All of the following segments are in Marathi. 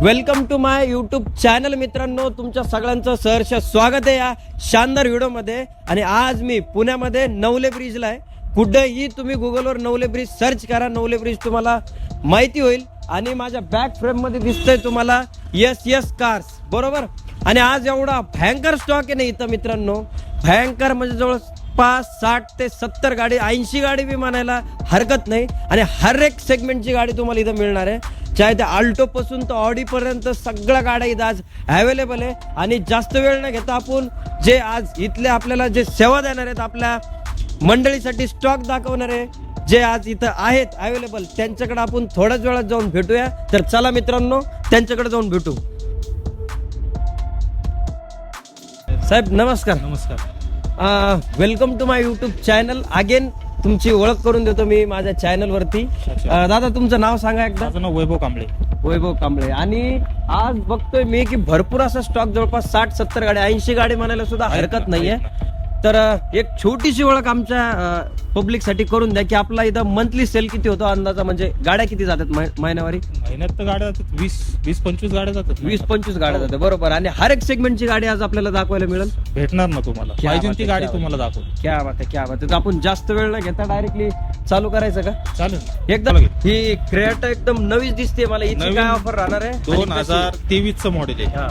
Welcome to my YouTube channel मित्रांनो, तुमच्या सगळ्यांचं सहर्ष स्वागत आहे या शानदार व्हिडिओमध्ये. आणि आज मी पुण्यामध्ये नवले ब्रिजला आहे. कुठेही तुम्ही गुगलवर नवले ब्रिज सर्च करा, नवले ब्रिज तुम्हाला माहिती होईल. आणि माझ्या बॅक फ्रेम मध्ये दिसतंय तुम्हाला यस कार्स, बरोबर. आणि आज एवढा भयंकर स्टॉक आहे ना इथं मित्रांनो, भयंकर म्हणजे जवळपास 60 ते 70 गाडी, 80 गाडी बी म्हणायला हरकत नाही. आणि हर एक सेगमेंटची गाडी तुम्हाला इथं मिळणार आहे, चाहे ते आल्टो पासून तर ऑडी पर्यंत सगळ्या गाड्या इथं आज अवेलेबल आहे. आणि जास्त वेळ न घेता आपण जे आज इथले आपल्याला जे सेवा देणार आहेत, आपल्या मंडळीसाठी स्टॉक दाखवणार आहे जे आज इथं आहेत अवेलेबल, त्यांच्याकडे आपण थोड्याच वेळात जाऊन भेटूया. तर चला मित्रांनो, त्यांच्याकडे जाऊन भेटू. साहेब नमस्कार. नमस्कार. Welcome to my YouTube channel. Again तुमची ओळख करून देतो मी माझ्या चॅनल वरती. दादा तुमचं नाव सांगा एकदा. माझं नाव वैभव कांबळे. वैभव कांबळे. आणि आज बघतोय मी की भरपूर असा स्टॉक, जवळपास 60-70 गाडी, 80 गाडी म्हणायला सुद्धा हरकत नाहीये. तर एक छोटीशी ओळख आमच्या पब्लिक साठी करून द्या की आपला इथं मंथली सेल किती होतो अंदाजा, म्हणजे गाड्या किती जातात महिन्यावारी? महिन्यात तर गाड्या जातात 20-25 गाड्या जातात. 20-25 गाड्या जातात, बरोबर. आणि हर एक सेगमेंटची गाडी आज आपल्याला दाखवायला मिळेल. भेटणार ना तुम्हाला, क्या पाहिजे बात ती आहे, गाडी क्या तुम्हाला दाखवू. क्या बात आहे, क्या बात आहे. तर आपण जास्त वेळ न घेता डायरेक्टली चालू करायचं का? चालेल एकदम. ही क्रेटा एकदम नवीच दिसते मला. हिची नवीन काय ऑफर राहणार आहे? 2023 चं मॉडेल आहे. हा,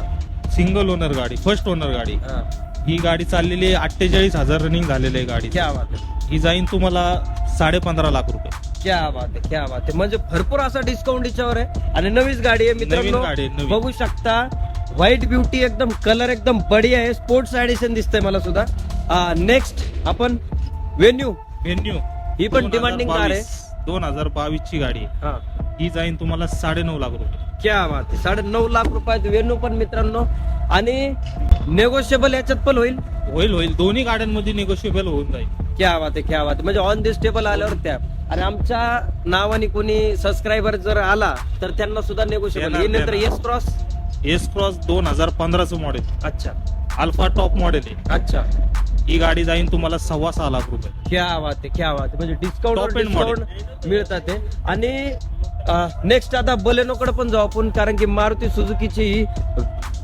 सिंगल ओनर गाडी, फर्स्ट ओनर गाडी. हा. ही गाडी चाललेली आहे, 48,000 रनिंग झालेली आहे गाडी. क्या बात आहे, ही जाईन तुम्हाला 15.5 लाख रुपये. क्या बात आहे, क्या बात आहे. म्हणजे भरपूर असा डिस्काउंट याच्यावर आहे. आणि नवीच गाडी आहे मित्रांनो, नवीन गाडी आहे, नवीन. बघू शकता. व्हाईट ब्युटी, एकदम कलर एकदम बढिया आहे. स्पोर्ट्स एडिशन दिसतंय मला सुद्धा. नेक्स्ट आपण वेन्यू ही पण डिमांडिंग कार आहे. 2022 ची गाडी आहे. हा, ही जाईन तुम्हाला 9.5 लाख रुपये. क्या बात आहे. 9.5 लाख रुपयात वेन्यू पण मित्रांनो. आणि नेगोशिएबल याच्यात पण होईल. दोन्ही गाड्यांमध्ये निगोशिएबल होऊन जाईल. क्या बात आहे, क्या बात आहे. म्हणजे ऑन दिस टेबल आल्यावर त्या. आणि आमच्या नावाने कोणी सबस्क्रायबर जर आला तर त्यांना सुद्धा नेगोशिएबल. नंतर एस क्रॉस 2015चं मॉडेल. अच्छा अल्फा टॉप मॉडेल आहे. अच्छा. ही गाडी जाईन तुम्हाला 6.25 लाख रुपये. क्या बात आहे, क्या बात आहे. म्हणजे Top end डिस्काउंट मिळतात ते. आणि नेक्स्ट आता बलेनोकडे पण जाऊ आपण, कारण की मारुती सुझुकीची ही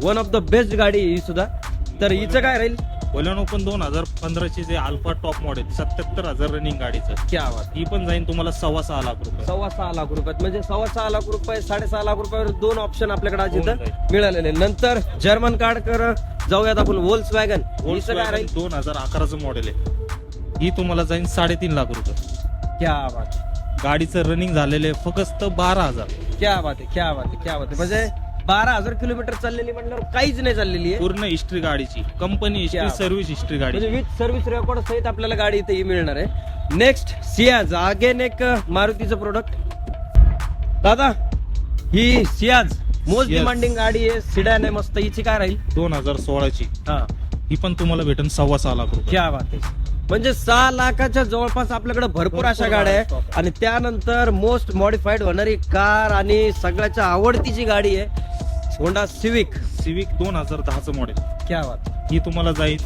वन ऑफ द बेस्ट गाडी ही सुद्धा. तर हिचं काय राहील? बोलेनो पण 2015ची जे अल्फा टॉप मॉडेल, 77,000 रनिंग गाडीचं. क्या बात. ही पण जाईन तुम्हाला 6.25 लाख रुपये. 6.25 लाख रुपयात. म्हणजे 6.25 लाख रुपये, 6.5 लाख रुपयावर दोन ऑप्शन आपल्याकडे आज इथं होऊन जाईल. मिळालेले. नंतर जर्मन कार्ड कर जाऊयात आपण. वोल्क्स वॅगन हिचं काय राहील? 2011चं मॉडेल आहे. ही तुम्हाला जाईन 3.5 लाख रुपये. क्या बात. गाडीचं रनिंग झालेले फक्त 12,000. क्या बात आहे, क्या बात आहे, क्या बात आहे. म्हणजे 12,000 किलोमीटर चाललेली म्हणल्यावर काहीच नाही चाललेली आहे. पूर्ण हिस्ट्री गाडीची, कंपनी हिस्ट्री, क्या? सर्व्हिस हिस्ट्री गाडी. म्हणजे विथ सर्व्हिस रेकॉर्ड सहित आपल्याला गाडी इथे मिळणार आहे. नेक्स्ट सियाज, अगेन एक मारुतीचं प्रोडक्ट. दादा ही सियाज मोस्ट Ciaz. डिमांडिंग गाडी आहे, सिडॅन आहे मस्त. हिची काय राहील? 2016ची. हा, ही पण तुम्हाला भेटेल 6.25 लाख रुपये. क्या बात आहे. म्हणजे 6 लाखाच्या जवळपास आपल्याकडे भरपूर अशा गाड्या आहे. आणि त्यानंतर मोस्ट मॉडिफाईड होणारी कार आणि सगळ्याच्या आवडतीची गाडी आहे होंडा सिविक. 2010चं मॉडेल. क्या बात. ही तुम्हाला जाईल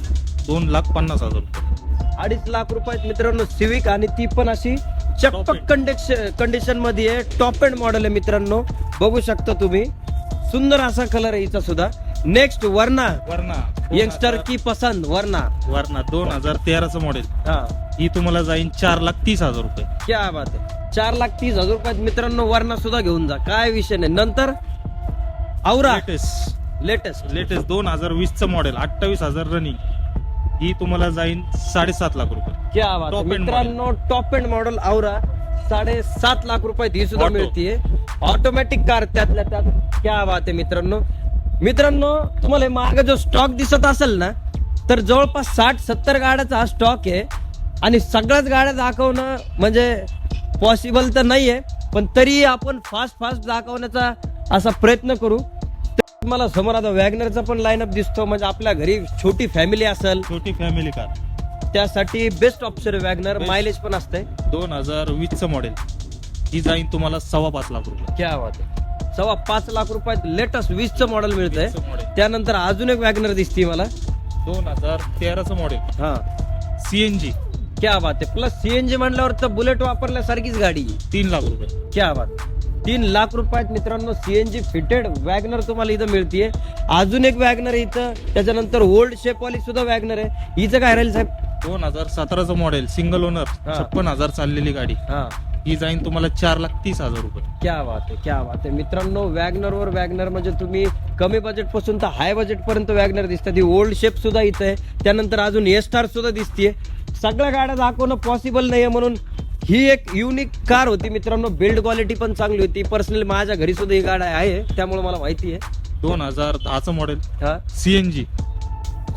2,50,000 रुपये. 2.5 लाख रुपयात मित्रांनो सिविक. आणि ती पण अशी चकपक कंडिशन मध्ये आहे. टॉप एंड मॉडेल आहे मित्रांनो, बघू शकता तुम्ही. सुंदर असा कलर आहे हिचा सुद्धा. नेक्स्ट वर्ना यंगस्टर की पसंद. वर्ना 2013चं मॉडेल. हा, ही तुम्हाला जाईल 4,30,000 रुपये. क्या बात आहे. 4,30,000 रुपयात मित्रांनो वर्ना सुद्धा घेऊन जा, काय विषय नाही. नंतर औरा लेटेस्ट 2020चं मॉडेल, 28,000 रनिंग. ही तुम्हाला जाईल 7.5 लाख रुपये. क्या बात आहे. Top end मित्रांनो टॉप एंड मॉडेल औरा 7.5 लाख रुपयात ही सुद्धा Auto. मिळतीये. ऑटोमॅटिक कार त्यातल्या त्यात. क्या बात आहे मित्रांनो. तुम्हाला मागे जो स्टॉक दिसत असेल ना, तर जवळपास 60-70 गाड्याचा हा स्टॉक आहे. आणि सगळ्याच गाड्या दाखवणं म्हणजे पॉसिबल तर नाहीये, पण तरी आपण फास्ट दाखवण्याचा असा प्रयत्न करू. मला समोर आता वॅगनरचा पण लाईनअप दिसतो. म्हणजे आपल्या घरी छोटी फॅमिली असेल छोटी फॅमिली कार, त्यासाठी बेस्ट ऑप्शन आहे वॅगनर. Best. मायलेज पण असते. 2020चं मॉडेल. ही जाईन तुम्हाला 5.25 लाख रुपये. क्या बात आहे. 5.25 लाख रुपयात लेटेस्ट 20चं मॉडेल मिळतंय. 20चं मॉडेल. त्यानंतर अजून एक वॅगनर दिसते मला. 2013चं मॉडेल. हा, सीएनजी. क्या बात आहे. प्लस सीएनजी म्हणल्यावर तर बुलेट वापरल्यासारखीच गाडी. 3 लाख रुपये. क्या बात. 3 लाख रुपयात मित्रांनो सीएनजी फिटेड वॅगनर तुम्हाला इथं मिळतीये. अजून एक वॅगनर आहे इथं, त्याच्यानंतर ओल्ड शेपवाली सुद्धा वॅगनर आहे. हिचं काय राहील साहेब? 2017चं मॉडेल, सिंगल ओनर, 56,000 चाललेली गाडी. हा, ही जाईन तुम्हाला 4,30,000 रुपये. क्या बात आहे, क्या बात आहे मित्रांनो. वॅगनर वर वॅगनर म्हणजे तुम्ही कमी बजेट पासून तर हाय बजेट पर्यंत वॅगनर दिसतात. ही ओल्ड शेप सुद्धा इथं आहे. त्यानंतर अजून एस्टार सुद्धा दिसतीये. सगळ्या गाड्या दाखवणं पॉसिबल नाहीये, म्हणून ही एक युनिक कार होती मित्रांनो. बिल्ड क्वालिटी पण चांगली होती. पर्सनली माझ्या घरी सुद्धा ही गाडी आहे, त्यामुळे मला माहिती आहे. 2010चं मॉडेल, हा, सीएनजी,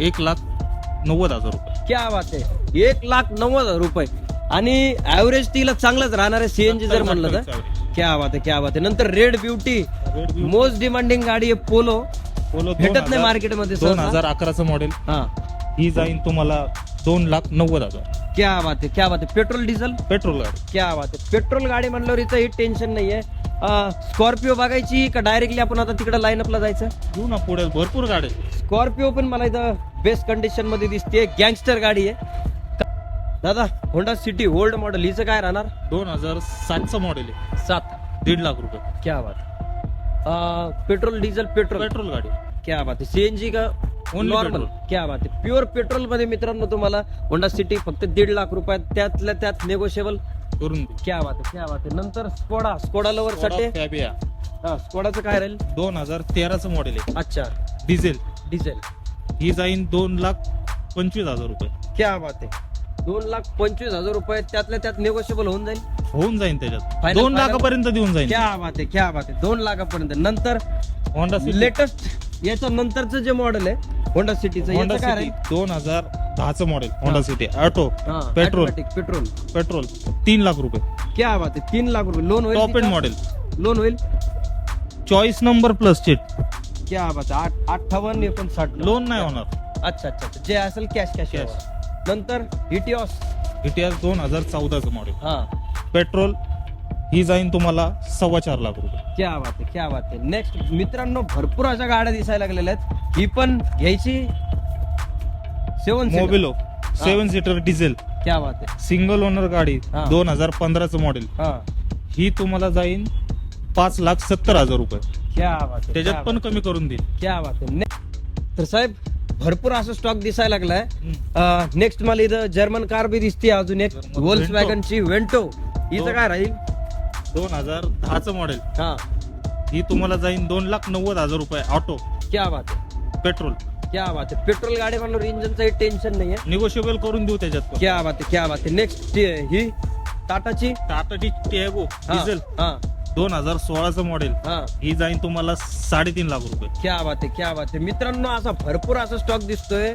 1,90,000 रुपये. क्या बात आहे, 1,90,000 रुपये. आणि ऍव्हरेज तिला चांगलंच राहणार आहे सीएनजी जर म्हणलं तर. क्या बात आहे, क्या बात आहे. नंतर रेड ब्युटी, मोस्ट डिमांडिंग गाडी आहे. पोलो भेटत नाही मार्केटमध्ये. 2011चं मॉडेल, हा, ही जाईन तुम्हाला 2,90,000. क्या बात आहे, क्या बात आहे. पेट्रोल डिझेल, पेट्रोल गाडी. क्या बात आहे. पेट्रोल गाडी म्हणल्यावर इथं ही टेन्शन नाहीये. स्कॉर्पिओ बघायची का डायरेक्टली आपण आता तिकडे लाईनअपला जायचं? घेऊ ना पुढे, भरपूर गाडी. स्कॉर्पिओ पण मला इथं बेस्ट कंडिशन मध्ये दिसते. गँगस्टर गाडी आहे. दादा, होंडा सिटी ओल्ड मॉडेल, हिचं काय राहणार? 2007चं मॉडेल आहे, 7, 1.5 लाख रुपये. क्या बात. पेट्रोल डिझेल, पेट्रोल गाडी. क्या बात आहे. सीएनजी का Only नॉर्मल? petrol. क्या बात आहे. प्युअर पेट्रोल मध्ये मित्रांनो तुम्हाला होंडा सिटी फक्त 1.5 लाख रुपयात, त्यातल्या त्यात नेगोशिएबल. करून देऊ. क्या बात आहे, क्या बात आहे. नंतर स्कोडा लवर साठी, फॅबिया, हा, स्कोडाचं काय राहील? 2013चं मॉडेल आहे, अच्छा, डिझेल. डिझेल. ही जाईन 2,25,000 रुपये. क्या बात आहे. 2,25,000 रुपये, त्यातल्या त्यात नेगोशिएबल होऊन जाईल. होऊन जाईन त्याच्यात, Final, 2 लाखापर्यंत देऊन जाईल. क्या बात आहे, क्या बात आहे. 2 लाखापर्यंत. नंतर होंडा सिटी, लेटेस्ट याच्या नंतरचं जे मॉडेल आहे होंडा सिटीचं, होंडा याचं काय सिटी राहील? 2010चं मॉडेल, होंडा सिटी ऑटो, हा, petrol. automatic, petrol. Petrol 3 lakh रुपये. क्या बात आहे. 3 लाख रुपये. लोन होईल? टॉप एंड मॉडेल, लोन होईल? चॉईस नंबर प्लस चेट. क्या बात आहे. 58, 59 लोन नाही होणार. अच्छा अच्छा अच्छा. जे असेल कॅश कॅश. Cash. नंतर इटिओस, इतिहास 2014चं मॉडेल, हा, पेट्रोल. ही जाईन तुम्हाला 4.25 लाख रुपये. क्या बात आहे, क्या बात आहे. नेक्स्ट मित्रांनो, भरपूर अशा गाड्या दिसायला लागलेल्या आहेत. ही पण घ्यायची 7 सीटर. मोबिलो 7 सीटर डिझेल, क्या बात आहे. सिंगल ओनर गाडी, हा. 2015चं मॉडेल. हा, ही तुम्हाला जाईन 5,70,000 रुपये. क्या बात आहे, त्याच्यात क्या पण कमी करून देईल. क्या बात आहे. तर साहेब, भरपूर असं स्टॉक दिसायला लागलाय. नेक्स्ट मला इथं जर्मन कार बी दिसते, अजून एक German व्होल्क्सवॅगन ची वेंटो. हिचं काय राहील? 2010चं मॉडेल, हा, ही तुम्हाला जाईन 2,90,000 रुपये. ऑटो, क्या बात आहे, पेट्रोल. क्या बात आहे. पेट्रोल गाडी म्हणलं इंजनचं टेन्शन नाहीये. निगोशिएबल करून देऊ त्याच्यात पण. क्या बात आहे, क्या बात आहे. नेक्स्ट ही टाटाची, टाटा टियागो हा, डिझेल, हा, 2016चं मॉडेल. हा, ही जाईन तुम्हाला 3.5 लाख रुपये. क्या बात आहे, क्या बात आहे. मित्रांनो, असा भरपूर असा स्टॉक दिसतोय.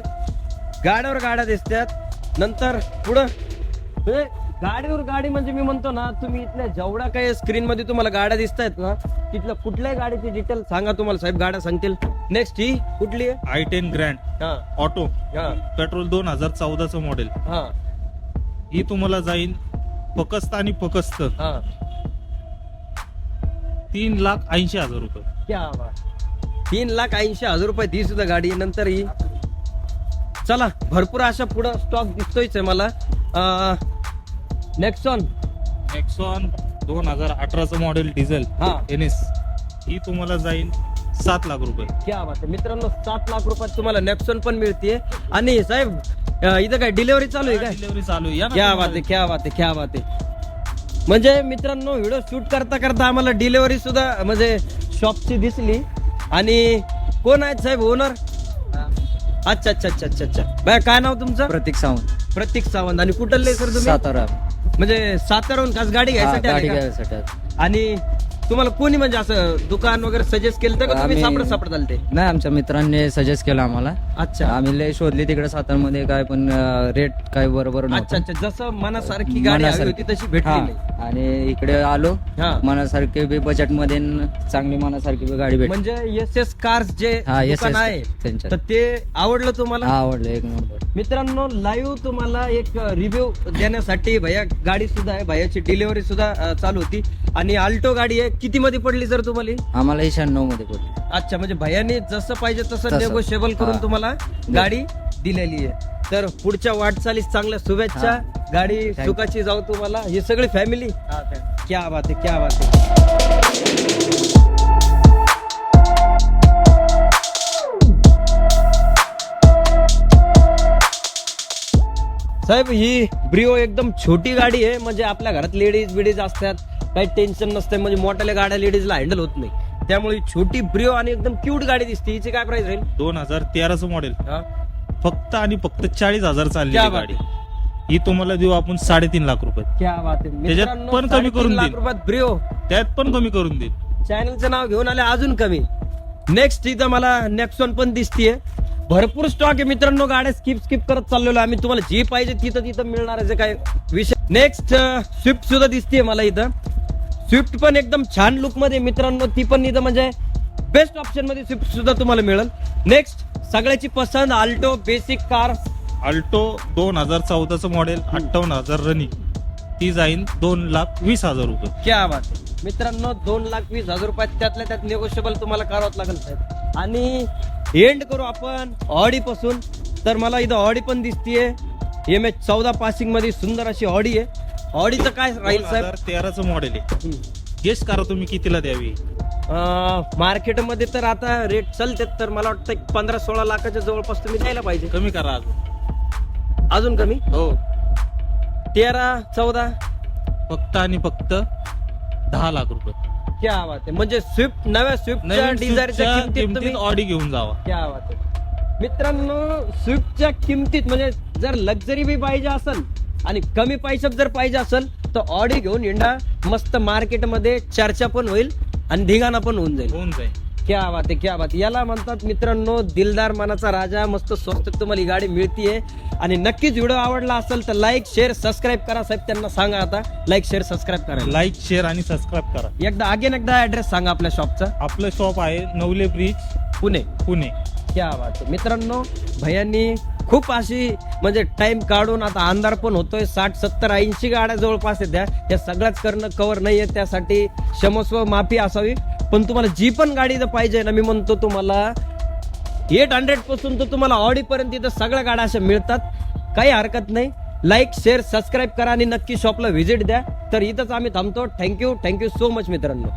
गाड्यावर गाड्या दिसतात. नंतर पुढं म्हणजे गाडीवर गाडी म्हणजे मी म्हणतो ना, तुम्ही इथल्या जेवढ्या काही स्क्रीन मध्ये तुम्हाला गाड्या दिसत आहेत ना, तिथल्या कुठल्याही गाडीची डिटेल सांगा, तुम्हाला साहेब गाड्या सांगतील. नेक्स्ट ही कुठली आहे? i10 ग्रँड हा, ऑटो, हा, पेट्रोल, 2014चं मॉडेल. हा, ही तुम्हाला जाईन फकस्त आणि फकस्त हा. 3,80,000 रुपये. क्या बात. 3,80,000 रुपये ती सुद्धा गाडी आहे. नंतर ही, चला, भरपूर अशा पुढं स्टॉक दिसतोयच आहे मला. नेक्सॉन, नेक्सॉन 2018चं मॉडेल डिझेल, हा, एनएस. ही तुम्हाला जाईन 7 लाख रुपये. क्या बात आहे. मित्रांनो, 7 लाख रुपयात तुम्हाला नेक्सॉन पण मिळते. आणि साहेब, इथं काय डिलिव्हरी चालू आहे काय? डिलिव्हरी चालू आहे. या ना क्या तुम्हाला. बात आहे, क्या बात आहे, क्या बात आहे. म्हणजे मित्रांनो, व्हिडिओ शूट करता करता आम्हाला डिलिव्हरी सुद्धा म्हणजे शॉपची दिसली. आणि कोण आहेत साहेब ओनर? अच्छा अच्छा अच्छा अच्छा अच्छा. बाय, काय नाव तुमचं? प्रतीक सावंत, प्रतीक सावंत. आणि कुठले सर तुम्ही? सातारा. म्हणजे साताराहून खास गाडी घ्यायसाठी आले गाडी का? घ्यायसाठी. आणि तुम्हाला कोणी म्हणजे असं दुकान वगैरे सजेस्ट केलं तर का तुम्ही आम्ही- सापडत आलते? नाही, आमच्या मित्रांनी सजेस्ट केलं आम्हाला. अच्छा आम्ही लय शोधली तिकडे सातारमध्ये, काय पण रेट काय बरोबर अच्छा नव्हतं. अच्छा. जसं मनासारखी गाडी हवी होती तशी भेटली हा. नाही. आणि इकडे आलो, हा. मनासारखी बी बजेट मध्ये चांगली मनासारखी बी गाडी भेटली. म्हणजे एस कार्स जे हा, दुकान SS आहे त्यांच्यात. तर ते आवडलं तुम्हाला? आवडलं एक नंबर. मित्रांनो, लाईव्ह तुम्हाला एक रिव्ह्यू देण्यासाठी भैया गाडी सुद्धा आहे, भैयाची डिलिव्हरी सुद्धा चालू होती. आणि आल्टो गाडी आहे. किती मध्ये पडली सर तुम्हाला? आम्हाला 96 मध्ये पडली. अच्छा, म्हणजे भैयाने जसं पाहिजे तसं तसं. नेगोशिएबल करून हा. तुम्हाला गाडी दिलेली आहे. तर पुढच्या वाटचालीस चांगल्या शुभेच्छा. हा. गाडी Thank you. सुखाची जाऊ तुम्हाला. ही सगळी फॅमिली. क्या बात आहे, क्या बात आहे. साहेब ही ब्रिओ एकदम छोटी गाडी आहे, म्हणजे आपल्या घरात लेडीज बिडीज असतात, काही टेन्शन नसते, म्हणजे मोठ्या गाड्या लेडीजला हँडल होत नाही, त्यामुळे ही छोटी ब्रिओ आणि एकदम क्यूट गाडी दिसते. हिची काय प्राइस राहील? 2013चं मॉडेल, हा? फक्त आणि फक्त 40,000 चालली क्या गाडी. बात ही तुम्हाला देऊ आपण 3.5 लाख रुपये. क्या बात आहे त्याच्यात मित्रांनो, पण कमी करून 3.5 लाख देईल. रुपयात ब्रिओ. त्यात पण कमी करून देईल. चॅनलचं नाव घेऊन आले अजून कमी. नेक्स्ट इथं मला नेक्सॉन पण दिसतीये. भरपूर स्टॉक आहे मित्रांनो, गाड्या स्किप करत चाललेलो आम्ही. तुम्हाला जे पाहिजे तिथं मिळणार आहे, काय विषय. नेक्स्ट स्विफ्ट सुद्धा दिसतीये मला इथं. स्विफ्ट पण एकदम छान लुक मध्ये मित्रांनो, ती पण इथं म्हणजे बेस्ट ऑप्शन मध्ये स्विफ्ट सुद्धा तुम्हाला मिळेल. नेक्स्ट सगळ्याची पसंत आल्टो बेसिक कार. अल्टो 2014चं मॉडेल, 58,000 रनिंग, ती जाईल 2,20,000 रुपये. क्या बात आहे मित्रांनो, 2,20,000 रुपयात त्यातल्या त्यात निगोशिएबल तुम्हाला करावंच लागेल साहेब. आणि एंड करू आपण ऑडी पासून. तर मला इथं ऑडी पण दिसतीये, MH14 पासिंग मध्ये सुंदर अशी ऑडी आहे. ऑडीचं काय राहील साहेब? 2013चं मॉडेल आहे. गेस करा तुम्ही कितीला द्यावी. मार्केटमध्ये तर आता रेट चालतात, तर मला वाटतं 15-16 लाखाच्या जवळपास तुम्ही द्यायला पाहिजे. कमी करा अजून कमी? हो. 13-14. फक्त आणि फक्त 10 लाख रुपये. क्या बात आहे, म्हणजे स्विफ्ट नव्या स्विफ्टच्या नवीन डिझायरच्या स्विफ्टच्या किमतीत तुम्ही किमतीत ऑडी घेऊन जावा. क्या बात आहे मित्रांनो, स्विफ्टच्या किमतीत म्हणजे जर लक्झरी बी पाहिजे असेल आणि कमी पैशात जर पाहिजे असेल तर ऑडी घेऊन हिंडा. मस्त मार्केटमध्ये चर्चा पण होईल आणि धिंगाणा पण होऊन जाईल. क्या बात आहे, क्या बात. याला म्हणतात मित्रांनो दिलदार मनाचा राजा. मस्त स्वस्त तुम्हाला ही गाडी मिळतीये. आणि नक्कीच व्हिडिओ आवडला असेल तर लाईक शेअर सबस्क्राईब करा. साहेब त्यांना सांगा आता लाईक शेअर सबस्क्राईब करा. लाईक शेअर आणि सबस्क्राईब करा. एकदा ऍड्रेस सांगा आपल्या शॉपचा. आपलं शॉप आहे नवले ब्रिज, पुणे. क्या बात आहे मित्रांनो, भैयांनी खूप अशी म्हणजे टाइम काढून, आता अंधार पण होतोय, 60, 70, 80 गाड्या जवळपास येत्या, या सगळ्याच करणं कव्हर नाहीये, त्यासाठी क्षमस्व माफी असावी. पण तुम्हाला जी पण गाडी इथं पाहिजे ना, मी म्हणतो तुम्हाला 800 पासून तर तुम्हाला ऑडी पर्यंत इथं सगळ्या गाड्या अशा मिळतात. काही हरकत नाही. लाईक शेअर सबस्क्राईब करा आणि नक्की शॉपला व्हिजिट द्या. तर इथंच आम्ही थांबतो. थँक्यू सो मच मित्रांनो.